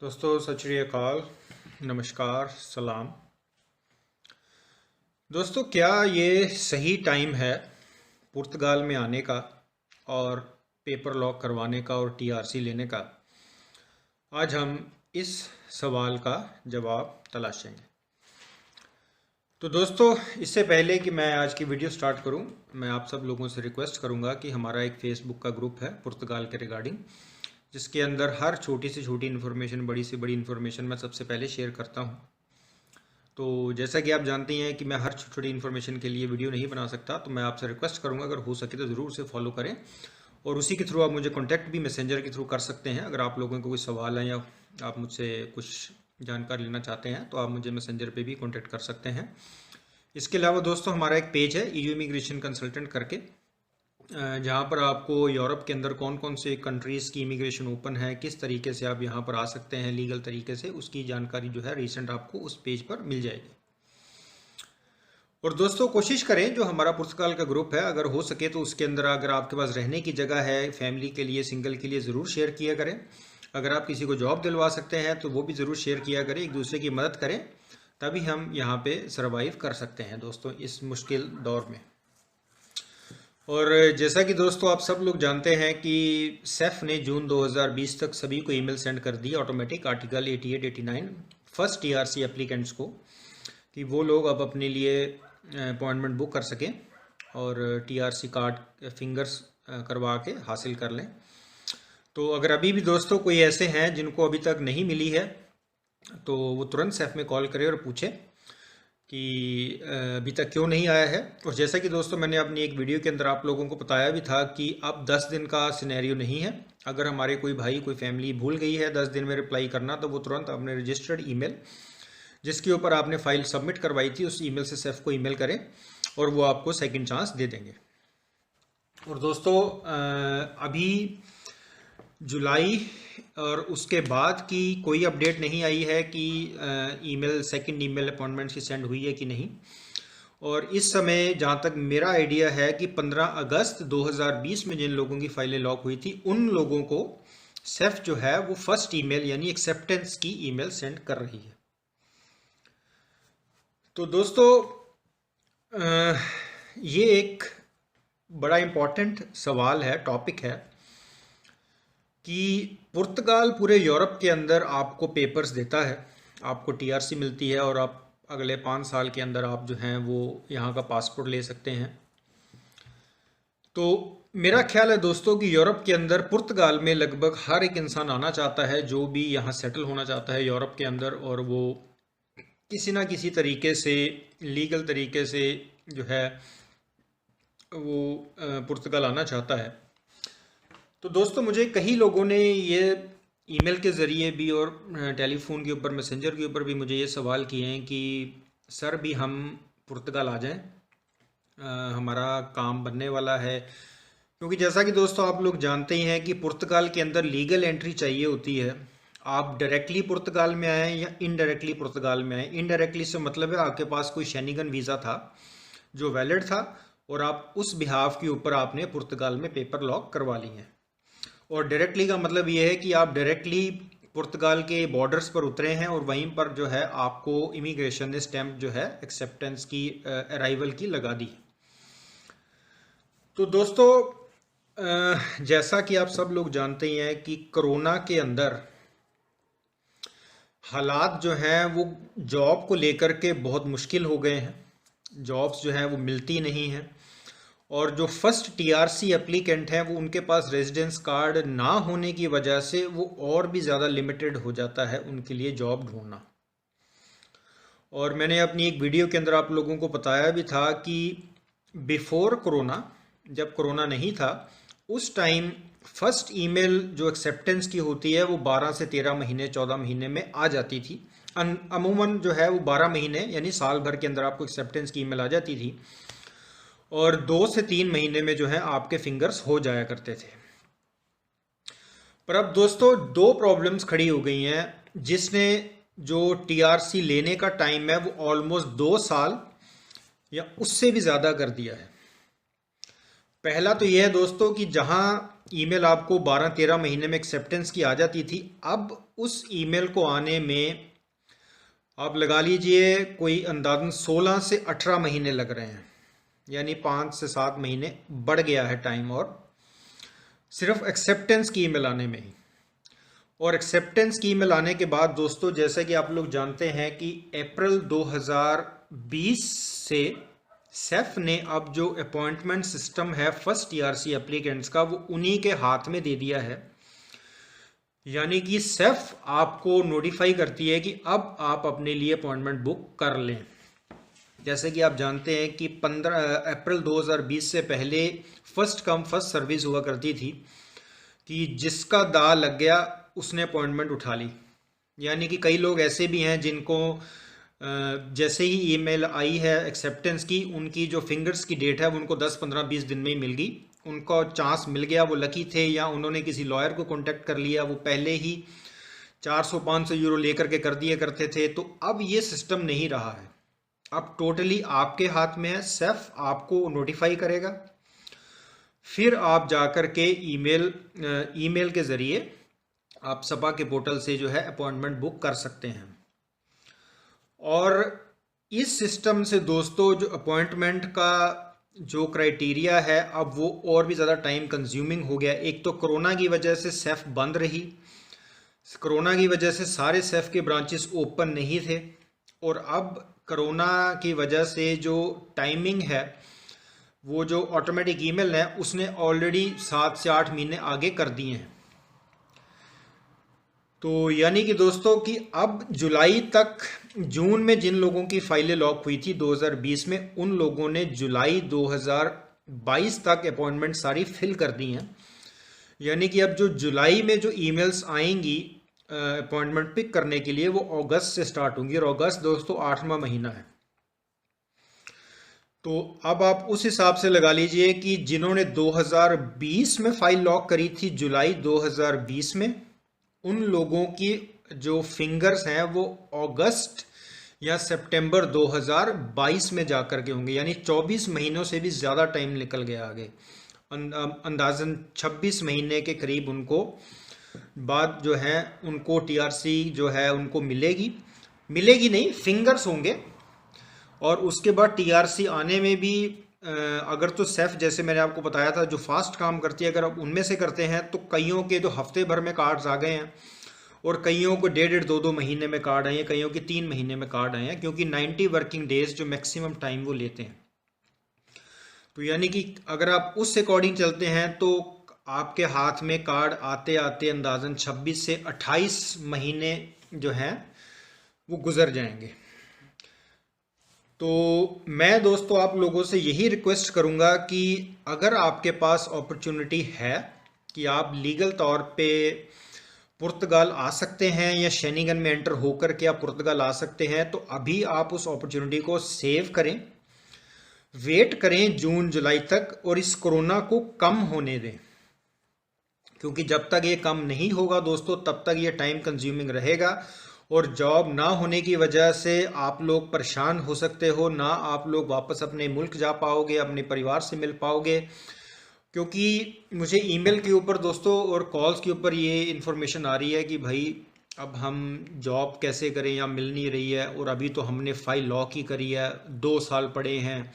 दोस्तों सत श्री अकाल, नमस्कार, सलाम। दोस्तों, क्या ये सही टाइम है पुर्तगाल में आने का और पेपर लॉक करवाने का और टीआरसी लेने का? आज हम इस सवाल का जवाब तलाशेंगे। तो दोस्तों, इससे पहले कि मैं आज की वीडियो स्टार्ट करूं, मैं आप सब लोगों से रिक्वेस्ट करूंगा कि हमारा एक फेसबुक का ग्रुप है पुर्तगाल के रिगार्डिंग, जिसके अंदर हर छोटी से छोटी इन्फॉर्मेशन, बड़ी से बड़ी इन्फॉर्मेशन मैं सबसे पहले शेयर करता हूं। तो जैसा कि आप जानते हैं कि मैं हर छोटी छोटी इन्फॉर्मेशन के लिए वीडियो नहीं बना सकता, तो मैं आपसे रिक्वेस्ट करूंगा अगर हो सके तो ज़रूर उसे फॉलो करें और उसी के थ्रू आप मुझे कॉन्टैक्ट भी मैसेंजर के थ्रू कर सकते हैं। अगर आप लोगों को कोई सवाल है या आप मुझसे कुछ जानकारी लेना चाहते हैं तो आप मुझे मैसेंजर पे भी कॉन्टैक्ट कर सकते हैं। इसके अलावा दोस्तों, हमारा एक पेज है ईयू इमिग्रेशन कंसल्टेंट करके, जहाँ पर आपको यूरोप के अंदर कौन कौन से कंट्रीज़ की इमिग्रेशन ओपन है, किस तरीके से आप यहाँ पर आ सकते हैं लीगल तरीके से, उसकी जानकारी जो है रिसेंट आपको उस पेज पर मिल जाएगी। और दोस्तों, कोशिश करें जो हमारा पुर्तगाल का ग्रुप है, अगर हो सके तो उसके अंदर अगर आपके पास रहने की जगह है फैमिली के लिए, सिंगल के लिए, ज़रूर शेयर किया करें। अगर आप किसी को जॉब दिलवा सकते हैं तो वो भी ज़रूर शेयर किया करें, एक दूसरे की मदद करें, तभी हम यहाँ पे सरवाइव कर सकते हैं दोस्तों इस मुश्किल दौर में। और जैसा कि दोस्तों आप सब लोग जानते हैं कि सेफ ने जून 2020 तक सभी को ईमेल सेंड कर दी automatic, article 88-89 first TRC applicants को, कि वो लोग अब अपने लिए अपॉइंटमेंट बुक कर सकें और टीआरसी कार्ड फिंगर्स करवा के हासिल कर लें। तो अगर अभी भी दोस्तों कोई ऐसे हैं जिनको अभी तक नहीं मिली है तो वो तुरंत सेफ में कॉल करें और पूछें कि अभी तक क्यों नहीं आया है। और जैसा कि दोस्तों मैंने अपनी एक वीडियो के अंदर आप लोगों को बताया भी था कि अब 10 दिन का सिनेरियो नहीं है। अगर हमारे कोई भाई, कोई फैमिली भूल गई है 10 दिन में रिप्लाई करना, तो वो तुरंत अपने रजिस्टर्ड ईमेल जिसके ऊपर आपने फाइल सबमिट करवाई थी उस ईमेल से सेफ को ईमेल करें और वो आपको सेकंड चांस दे देंगे। और दोस्तों, अभी जुलाई और उसके बाद की कोई अपडेट नहीं आई है कि ईमेल, सेकंड ईमेल अपॉइंटमेंट की सेंड हुई है कि नहीं। और इस समय जहाँ तक मेरा आइडिया है कि 15 अगस्त 2020 में जिन लोगों की फाइलें लॉक हुई थी उन लोगों को सेफ जो है वो फर्स्ट ईमेल यानी एक्सेप्टेंस की ईमेल सेंड कर रही है। तो दोस्तों, ये एक बड़ा इम्पॉर्टेंट सवाल है, टॉपिक है कि पुर्तगाल पूरे यूरोप के अंदर आपको पेपर्स देता है, आपको टीआरसी मिलती है और आप अगले 5 साल के अंदर आप जो हैं वो यहाँ का पासपोर्ट ले सकते हैं। तो मेरा ख्याल है दोस्तों कि यूरोप के अंदर पुर्तगाल में लगभग हर एक इंसान आना चाहता है जो भी यहाँ सेटल होना चाहता है यूरोप के अंदर, और वो किसी ना किसी तरीके से, लीगल तरीके से जो है वो पुर्तगाल आना चाहता है। तो दोस्तों, मुझे कई लोगों ने ये ईमेल के ज़रिए भी और टेलीफोन के ऊपर, मैसेंजर के ऊपर भी मुझे ये सवाल किए हैं कि सर भी हम पुर्तगाल आ जाएं, हमारा काम बनने वाला है। क्योंकि जैसा कि दोस्तों आप लोग जानते ही हैं कि पुर्तगाल के अंदर लीगल एंट्री चाहिए होती है। आप डायरेक्टली पुर्तगाल में आए या इनडायरेक्टली पुर्तगाल में आए। इनडायरेक्टली से मतलब है आपके पास कोई शेनिगन वीज़ा था जो वैलिड था और आप उस बिहाफ के ऊपर आपने पुर्तगाल में पेपर लॉक करवा ली हैं। और डायरेक्टली का मतलब ये है कि आप डायरेक्टली पुर्तगाल के बॉर्डर्स पर उतरे हैं और वहीं पर जो है आपको इमिग्रेशन ने स्टैंप जो है एक्सेप्टेंस की, अराइवल की लगा दी। तो दोस्तों, जैसा कि आप सब लोग जानते ही हैं कि कोरोना के अंदर हालात जो हैं वो जॉब को लेकर के बहुत मुश्किल हो गए हैं। जॉब्स जो हैं वो मिलती नहीं हैं और जो फर्स्ट टीआरसी एप्लीकेंट हैं वो उनके पास रेजिडेंस कार्ड ना होने की वजह से वो और भी ज़्यादा लिमिटेड हो जाता है उनके लिए जॉब ढूंढना। और मैंने अपनी एक वीडियो के अंदर आप लोगों को बताया भी था कि बिफोर कोरोना, जब कोरोना नहीं था, उस टाइम फर्स्ट ईमेल जो एक्सेप्टेंस की होती है वो 12 से 13 महीने, 14 महीने में आ जाती थी। अमूमन जो है वो 12 महीने यानी साल भर के अंदर आपको एक्सेप्टेंस की ईमेल आ जाती थी और 2 से 3 महीने में जो है आपके फिंगर्स हो जाया करते थे। पर अब दोस्तों 2 प्रॉब्लम्स खड़ी हो गई हैं जिसने जो टीआरसी लेने का टाइम है वो ऑलमोस्ट 2 साल या उससे भी ज़्यादा कर दिया है। पहला तो यह है दोस्तों कि जहां ईमेल आपको 12-13 महीने में एक्सेप्टेंस की आ जाती थी, अब उस ईमेल को आने में आप लगा लीजिए कोई अंदाजन 16 से 18 महीने लग रहे हैं, यानी 5 से 7 महीने बढ़ गया है टाइम, और सिर्फ एक्सेप्टेंस की ईमेल आने में ही। और एक्सेप्टेंस की ईमेल आने के बाद दोस्तों, जैसे कि आप लोग जानते हैं कि अप्रैल 2020 से सेफ ने अब जो अपॉइंटमेंट सिस्टम है फर्स्ट टीआरसी एप्लीकेंट्स का, वो उन्हीं के हाथ में दे दिया है। यानी कि सेफ आपको नोटिफाई करती है कि अब आप अपने लिए अपॉइंटमेंट बुक कर लें। जैसे कि आप जानते हैं कि 15 अप्रैल 2020 से पहले फर्स्ट कम फर्स्ट सर्विस हुआ करती थी, कि जिसका दाव लग गया उसने अपॉइंटमेंट उठा ली। यानी कि कई लोग ऐसे भी हैं जिनको जैसे ही ईमेल आई है एक्सेप्टेंस की, उनकी जो फिंगर्स की डेट है वो उनको 10, 15, 20 दिन में ही मिल गई। उनको चांस मिल गया, वो लकी थे, या उन्होंने किसी लॉयर को कांटेक्ट कर लिया, वो पहले ही 400-500 यूरो लेकर के कर दिए करते थे। तो अब ये सिस्टम नहीं रहा है, अब टोटली आपके हाथ में है। सेफ आपको नोटिफाई करेगा, फिर आप जाकर के ईमेल के ज़रिए आप सपा के पोर्टल से जो है अपॉइंटमेंट बुक कर सकते हैं। और इस सिस्टम से दोस्तों जो अपॉइंटमेंट का जो क्राइटेरिया है, अब वो और भी ज़्यादा टाइम कंज्यूमिंग हो गया। एक तो कोरोना की वजह से सेफ बंद रही, कोरोना की वजह से सारे सेफ के ब्रांचेस ओपन नहीं थे, और अब कोरोना की वजह से जो टाइमिंग है, वो जो ऑटोमेटिक ईमेल है, उसने ऑलरेडी 7 से 8 महीने आगे कर दिए हैं। तो यानी कि दोस्तों कि अब जुलाई तक, जून में जिन लोगों की फाइलें लॉक हुई थी 2020 में, उन लोगों ने जुलाई 2022 तक अपॉइंटमेंट सारी फिल कर दी हैं। यानी कि अब जो जुलाई में जो ईमेल्स आएंगी अपॉइंटमेंट पिक करने के लिए, वो अगस्त से स्टार्ट होंगी, और अगस्त दोस्तों 8वां महीना है। तो अब आप उस हिसाब से लगा लीजिए कि जिन्होंने 2020 में फाइल लॉक करी थी जुलाई 2020 में, उन लोगों की जो फिंगर्स हैं वो अगस्त या सितंबर 2022 में जाकर के होंगे। यानी 24 महीनों से भी ज़्यादा टाइम निकल गया आगे, अंदाजन 26 महीने के करीब उनको बाद जो है उनको टीआरसी जो है उनको मिलेगी नहीं, फिंगर्स होंगे। और उसके बाद टीआरसी आने में भी अगर तो सेफ, जैसे मैंने आपको बताया था, जो फास्ट काम करती है, अगर आप उनमें से करते हैं तो कईयों के तो हफ्ते भर में कार्ड्स आ गए हैं, और कईयों को 1.5, 2 महीने में कार्ड आए हैं, कईयों के 3 महीने में कार्ड आए हैं, क्योंकि 90 वर्किंग डेज जो मैक्सिमम टाइम वो लेते हैं। तो यानी कि अगर आप उस अकॉर्डिंग चलते हैं तो आपके हाथ में कार्ड आते आते अंदाजन 26 से 28 महीने जो हैं वो गुजर जाएंगे। तो मैं दोस्तों आप लोगों से यही रिक्वेस्ट करूंगा कि अगर आपके पास अपॉर्चुनिटी है कि आप लीगल तौर पे पुर्तगाल आ सकते हैं, या शेनिगन में एंटर होकर के आप पुर्तगाल आ सकते हैं, तो अभी आप उस अपॉर्चुनिटी को सेव करें, वेट करें जून जुलाई तक, और इस कोरोना को कम होने दें। क्योंकि जब तक ये कम नहीं होगा दोस्तों, तब तक ये टाइम कंज्यूमिंग रहेगा, और जॉब ना होने की वजह से आप लोग परेशान हो सकते हो, ना आप लोग वापस अपने मुल्क जा पाओगे, अपने परिवार से मिल पाओगे। क्योंकि मुझे ईमेल के ऊपर दोस्तों और कॉल्स के ऊपर ये इन्फॉर्मेशन आ रही है कि भाई अब हम जॉब कैसे करें, या मिल नहीं रही है, और अभी तो हमने फाइल लॉक ही करी है, 2 साल पड़े हैं,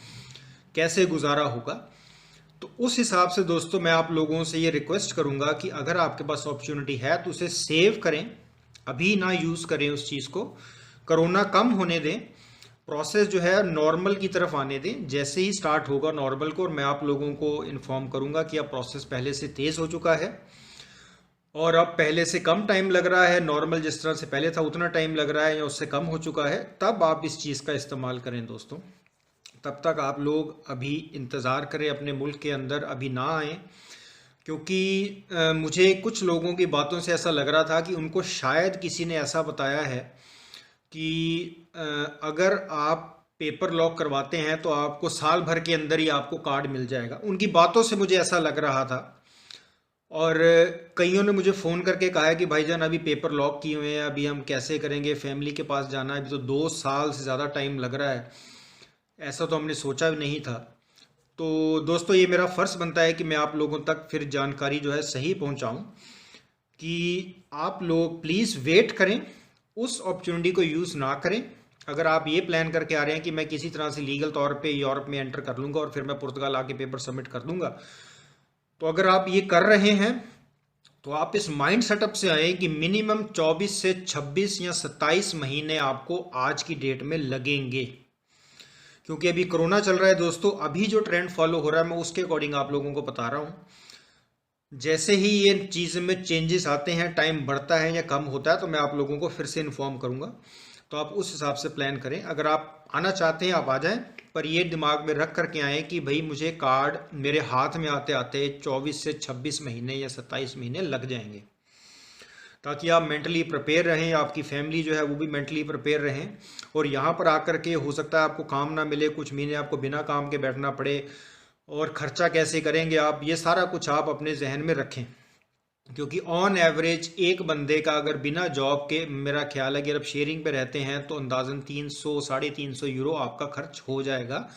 कैसे गुजारा होगा। तो उस हिसाब से दोस्तों मैं आप लोगों से ये रिक्वेस्ट करूँगा कि अगर आपके पास अपॉर्चुनिटी है तो उसे सेव करें, अभी ना यूज़ करें उस चीज़ को। कोरोना कम होने दें, प्रोसेस जो है नॉर्मल की तरफ आने दें। जैसे ही स्टार्ट होगा नॉर्मल को, और मैं आप लोगों को इन्फॉर्म करूंगा कि अब प्रोसेस पहले से तेज़ हो चुका है, और अब पहले से कम टाइम लग रहा है, नॉर्मल जिस तरह से पहले था उतना टाइम लग रहा है या उससे कम हो चुका है। तब आप इस चीज़ का इस्तेमाल करें दोस्तों। तब तक आप लोग अभी इंतज़ार करें, अपने मुल्क के अंदर अभी ना आएँ, क्योंकि मुझे कुछ लोगों की बातों से ऐसा लग रहा था कि उनको शायद किसी ने ऐसा बताया है कि अगर आप पेपर लॉक करवाते हैं तो आपको साल भर के अंदर ही आपको कार्ड मिल जाएगा। उनकी बातों से मुझे ऐसा लग रहा था, और कईयों ने मुझे फ़ोन करके कहा है कि भाईजान अभी पेपर लॉक किए हुए हैं, अभी हम कैसे करेंगे, फैमिली के पास जाना है, अभी तो 2 साल से ज़्यादा टाइम लग रहा है, ऐसा तो हमने सोचा भी नहीं था। तो दोस्तों ये मेरा फ़र्ज़ बनता है कि मैं आप लोगों तक फिर जानकारी जो है सही पहुंचाऊं, कि आप लोग प्लीज़ वेट करें, उस अपॉर्चुनिटी को यूज़ ना करें। अगर आप ये प्लान करके आ रहे हैं कि मैं किसी तरह से लीगल तौर पे यूरोप में एंटर कर लूँगा और फिर मैं पुर्तगाल आके पेपर सबमिट कर दूँगा, तो अगर आप ये कर रहे हैं तो आप इस माइंड सेटअप से आए कि मिनिमम 24 से 26 या 27 महीने आपको आज की डेट में लगेंगे। क्योंकि अभी कोरोना चल रहा है दोस्तों, अभी जो ट्रेंड फॉलो हो रहा है मैं उसके अकॉर्डिंग आप लोगों को बता रहा हूँ। जैसे ही ये चीज़ में चेंजेस आते हैं, टाइम बढ़ता है या कम होता है, तो मैं आप लोगों को फिर से इन्फॉर्म करूँगा। तो आप उस हिसाब से प्लान करें। अगर आप आना चाहते हैं आप आ जाएं, पर ये दिमाग में रख करके आएँ कि भाई मुझे कार्ड मेरे हाथ में आते आते 24 से 26 महीने या 27 महीने लग जाएंगे, ताकि आप मेंटली प्रिपेयर रहें, आपकी फैमिली जो है वो भी मेंटली प्रिपेयर रहें। और यहाँ पर आकर के हो सकता है आपको काम ना मिले, कुछ महीने आपको बिना काम के बैठना पड़े, और ख़र्चा कैसे करेंगे आप, ये सारा कुछ आप अपने जहन में रखें। क्योंकि ऑन एवरेज एक बंदे का अगर बिना जॉब के, मेरा ख्याल है कि अगर आप शेयरिंग पे रहते हैं तो अंदाजन 300 350 यूरो आपका खर्च हो जाएगा।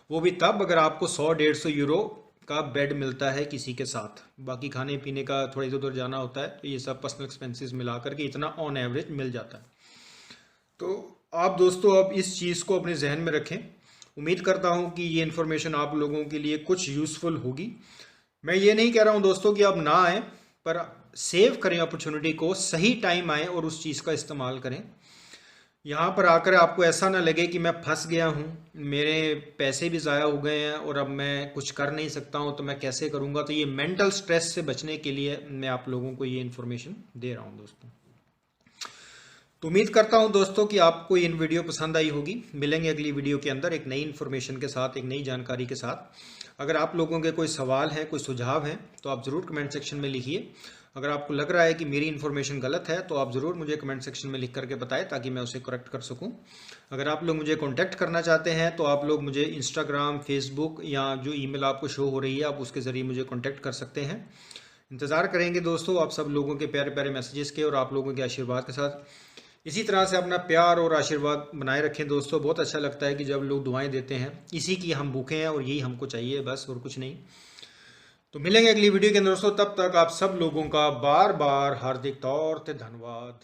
वो भी तब अगर आपको 100-150 यूरो का बेड मिलता है किसी के साथ। बाकी खाने पीने का थोड़ा इधर उधर जाना होता है, तो ये सब पर्सनल एक्सपेंसेस मिला करके इतना ऑन एवरेज मिल जाता है। तो आप दोस्तों अब इस चीज़ को अपने जहन में रखें। उम्मीद करता हूँ कि ये इन्फॉर्मेशन आप लोगों के लिए कुछ यूज़फुल होगी। मैं ये नहीं कह रहा हूँ दोस्तों कि आप ना आएँ, पर सेव करें अपॉर्चुनिटी को, सही टाइम आए और उस चीज़ का इस्तेमाल करें। यहाँ पर आकर आपको ऐसा ना लगे कि मैं फंस गया हूँ, मेरे पैसे भी ज़ाया हो गए हैं और अब मैं कुछ कर नहीं सकता हूँ, तो मैं कैसे करूँगा। तो ये मेंटल स्ट्रेस से बचने के लिए मैं आप लोगों को ये इन्फॉर्मेशन दे रहा हूँ दोस्तों। तो उम्मीद करता हूँ दोस्तों कि आपको ये वीडियो पसंद आई होगी। मिलेंगे अगली वीडियो के अंदर एक नई इन्फॉर्मेशन के साथ, एक नई जानकारी के साथ। अगर आप लोगों के कोई सवाल हैं, कोई सुझाव हैं, तो आप ज़रूर कमेंट सेक्शन में लिखिए। अगर आपको लग रहा है कि मेरी इन्फॉर्मेशन गलत है तो आप ज़रूर मुझे कमेंट सेक्शन में लिख करके बताएं, ताकि मैं उसे करेक्ट कर सकूं। अगर आप लोग मुझे कांटेक्ट करना चाहते हैं तो आप लोग मुझे इंस्टाग्राम, फेसबुक या जो ईमेल आपको शो हो रही है आप उसके ज़रिए मुझे कांटेक्ट कर सकते हैं। इंतज़ार करेंगे दोस्तों आप सब लोगों के प्यारे प्यारे मैसेजेस के और आप लोगों के आशीर्वाद के साथ। इसी तरह से अपना प्यार और आशीर्वाद बनाए रखें दोस्तों। बहुत अच्छा लगता है कि जब लोग दुआएं देते हैं, इसी की हम भूखे हैं और यही हमको चाहिए बस, और कुछ नहीं। तो मिलेंगे अगली वीडियो के अंदर दोस्तों, तब तक आप सब लोगों का बार बार हार्दिक तौर पे धन्यवाद।